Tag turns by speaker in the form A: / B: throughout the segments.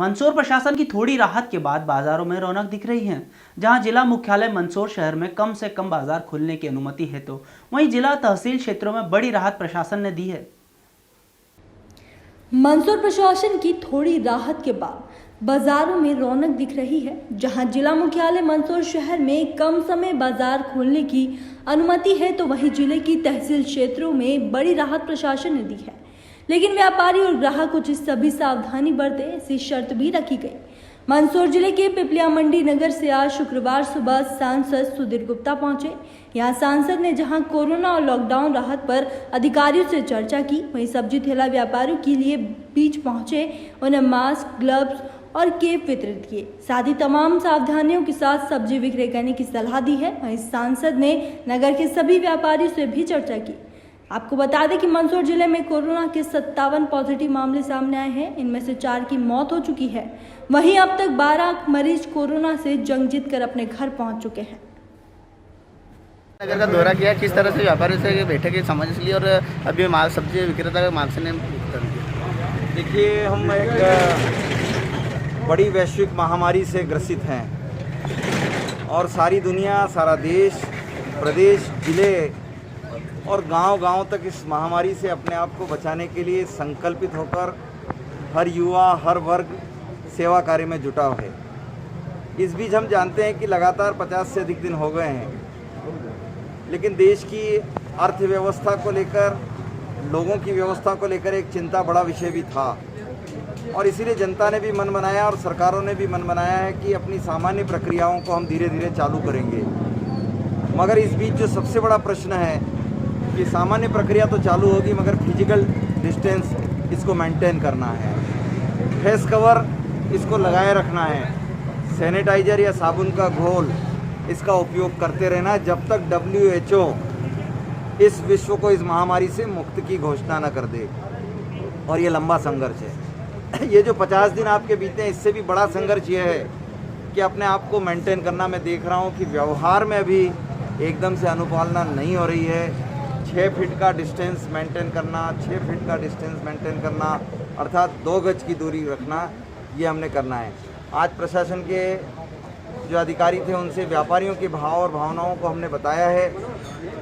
A: मंदसौर प्रशासन की थोड़ी राहत के बाद बाजारों में रौनक दिख रही है। जहां जिला मुख्यालय मंदसौर शहर में कम से कम बाजार खुलने की अनुमति है, तो वहीं जिला तहसील क्षेत्रों में बड़ी राहत प्रशासन ने दी है।
B: मंदसौर प्रशासन की थोड़ी राहत के बाद बाजारों में रौनक दिख रही है। जहां जिला मुख्यालय मंदसौर शहर में कम समय बाजार खोलने की अनुमति है, तो वहीं जिले की तहसील क्षेत्रों में बड़ी राहत प्रशासन ने दी है। लेकिन व्यापारी और ग्राहक कुछ सभी सावधानी बरते, ऐसी शर्त भी रखी गई। मंदसौर जिले के पिपलिया मंडी नगर से आज शुक्रवार सुबह सांसद सुधीर गुप्ता पहुंचे। यहां सांसद ने जहां कोरोना और लॉकडाउन राहत पर अधिकारियों से चर्चा की, वहीं सब्जी ठेला व्यापारियों के लिए बीच पहुंचे, उन्हें मास्क, ग्लव्स और केप वितरित किए। साथ ही तमाम सावधानियों के साथ सब्जी विक्रय करने की सलाह दी है। वहीं सांसद ने नगर के सभी व्यापारियों से भी चर्चा की। आपको बता दें कि मंदसौर जिले में कोरोना के 57 पॉजिटिव मामले सामने आए हैं। इनमें से 4 की मौत हो चुकी है। वहीं अब तक 12 मरीज कोरोना से जंग जीतकर अपने घर पहुंच चुके हैं।
C: नगर का दौरा किया, किस तरह से व्यापारियों से बैठक की समझ ली और अभी माल सब्जी विक्रेता का मार्क्स ने
D: देखिए, हम एक बड़ी वैश्विक महामारी से ग्रसित हैं और सारी दुनिया, सारा देश, प्रदेश, जिले और गांव-गांव तक इस महामारी से अपने आप को बचाने के लिए संकल्पित होकर हर युवा, हर वर्ग सेवा कार्य में जुटा है। इस बीच हम जानते हैं कि लगातार 50 से अधिक दिन हो गए हैं, लेकिन देश की अर्थव्यवस्था को लेकर, लोगों की व्यवस्था को लेकर एक चिंता बड़ा विषय भी था और इसीलिए जनता ने भी मन बनाया और सरकारों ने भी मन बनाया है कि अपनी सामान्य प्रक्रियाओं को हम धीरे धीरे चालू करेंगे। मगर इस बीच जो सबसे बड़ा प्रश्न है कि सामान्य प्रक्रिया तो चालू होगी, मगर फिजिकल डिस्टेंस इसको मेंटेन करना है, फेस कवर इसको लगाए रखना है, सैनिटाइजर या साबुन का घोल इसका उपयोग करते रहना जब तक WHO इस विश्व को इस महामारी से मुक्त की घोषणा न कर दे। और ये लंबा संघर्ष है। ये जो 50 दिन आपके बीते हैं, इससे भी बड़ा संघर्ष ये है कि अपने आप को मेंटेन करना। मैं देख रहा हूँ कि व्यवहार में अभी एकदम से अनुपालना नहीं हो रही है। 6 फीट का डिस्टेंस मेंटेन करना, 6 फीट का डिस्टेंस मेंटेन करना, अर्थात 2 गज की दूरी रखना, ये हमने करना है। आज प्रशासन के जो अधिकारी थे उनसे व्यापारियों के भाव और भावनाओं को हमने बताया है।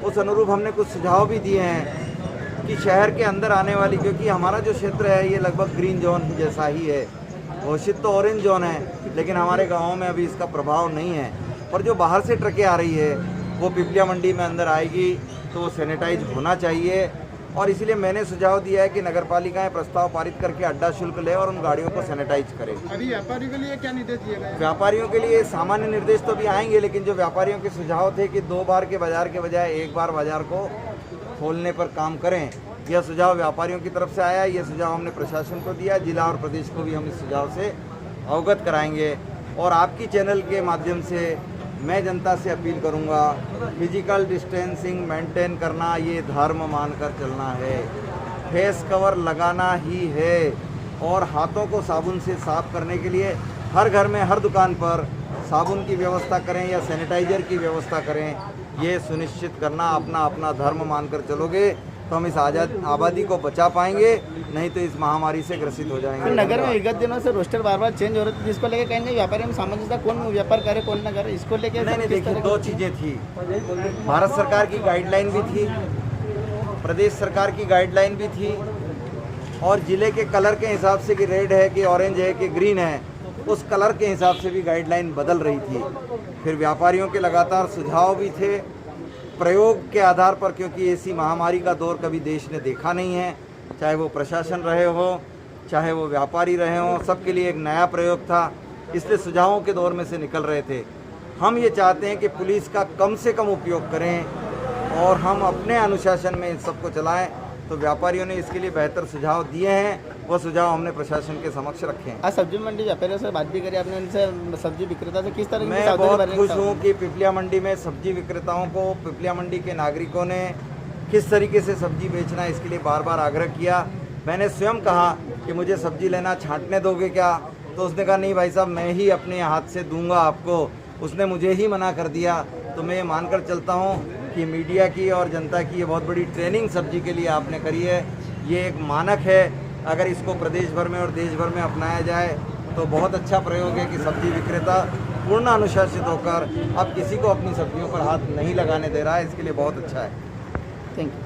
D: उस अनुरूप हमने कुछ सुझाव भी दिए हैं कि शहर के अंदर आने वाली, क्योंकि हमारा जो क्षेत्र है ये लगभग ग्रीन जोन जैसा ही है, घोषित तो ऑरेंज जोन है, लेकिन हमारे गाँवों में अभी इसका प्रभाव नहीं है। और जो बाहर से ट्रकें आ रही है वो पिपलिया मंडी में अंदर आएगी तो वो सैनिटाइज होना चाहिए। और इसीलिए मैंने सुझाव दिया है कि नगर पालिकाएँ प्रस्ताव पारित करके अड्डा शुल्क ले और उन गाड़ियों को सैनिटाइज करें।
C: अभी व्यापारियों के लिए क्या निर्देश दिए गए?
D: व्यापारियों के लिए सामान्य निर्देश तो भी आएंगे, लेकिन जो व्यापारियों के सुझाव थे कि 2 बार के बाजार के बजाय 1 बार बाजार को खोलने पर काम करें, यह सुझाव व्यापारियों की तरफ से आया। ये सुझाव हमने प्रशासन को दिया, जिला और प्रदेश को भी हम इस सुझाव से अवगत कराएंगे। और आपकी चैनल के माध्यम से मैं जनता से अपील करूंगा, फिजिकल डिस्टेंसिंग मेंटेन करना ये धर्म मानकर चलना है, फेस कवर लगाना ही है और हाथों को साबुन से साफ करने के लिए हर घर में, हर दुकान पर साबुन की व्यवस्था करें या सैनिटाइजर की व्यवस्था करें। ये सुनिश्चित करना अपना अपना धर्म मानकर चलोगे तो हम इस आबादी को बचा पाएंगे, नहीं तो इस महामारी से ग्रसित हो जाएंगे।
C: नगर में विगत दिनों से रोस्टर बार चेंज हो रहे थे, जिसको लेके कहेंगे व्यापारी में सामंजस्य, कौन व्यापार करे कौन न करे, इसको लेके
D: नहीं, देखिए 2 चीज़ें थी। भारत सरकार की गाइडलाइन भी थी, प्रदेश सरकार की गाइडलाइन भी थी, और जिले के कलर के हिसाब से कि रेड है कि ऑरेंज है कि ग्रीन है, उस कलर के हिसाब से भी गाइडलाइन बदल रही थी। फिर व्यापारियों के लगातार सुझाव भी थे प्रयोग के आधार पर, क्योंकि ऐसी महामारी का दौर कभी देश ने देखा नहीं है। चाहे वो प्रशासन रहे हो, चाहे वो व्यापारी रहे हो, सबके लिए एक नया प्रयोग था, इसलिए सुझावों के दौर में से निकल रहे थे। हम ये चाहते हैं कि पुलिस का कम से कम उपयोग करें और हम अपने अनुशासन में इन सबको चलाएं। तो व्यापारियों ने इसके लिए बेहतर सुझाव दिए हैं, वो सुझाव हमने प्रशासन के समक्ष रखे हैं।
C: आज सब्जी मंडी व्यापारियों से बात भी करी आपने, उनसे सब्जी विक्रेता से किस तरह की
D: मैं बहुत खुश हूँ कि पिपलिया मंडी में सब्जी विक्रेताओं को, पिपलिया मंडी के नागरिकों ने किस तरीके से सब्जी बेचना है इसके लिए बार बार आग्रह किया। मैंने स्वयं कहा कि मुझे सब्जी लेना छांटने दोगे क्या, तो उसने कहा नहीं भाई साहब, मैं ही अपने हाथ से दूंगा आपको। उसने मुझे ही मना कर दिया। तो मैं ये मानकर चलता हूँ कि मीडिया की और जनता की ये बहुत बड़ी ट्रेनिंग सब्जी के लिए आपने करी है। ये एक मानक है, अगर इसको प्रदेश भर में और देश भर में अपनाया जाए तो बहुत अच्छा प्रयोग है कि सब्जी विक्रेता पूर्ण अनुशासित होकर अब किसी को अपनी सब्जियों पर हाथ नहीं लगाने दे रहा है, इसके लिए बहुत अच्छा है।
C: Thank you.